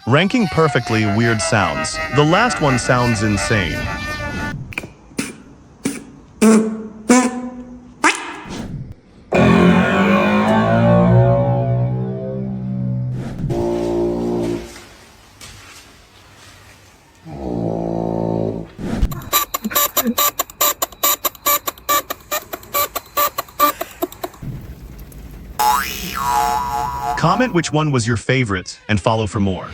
Ranking perfectly weird sounds. The last one sounds insane. Comment which one was your favorite and follow for more.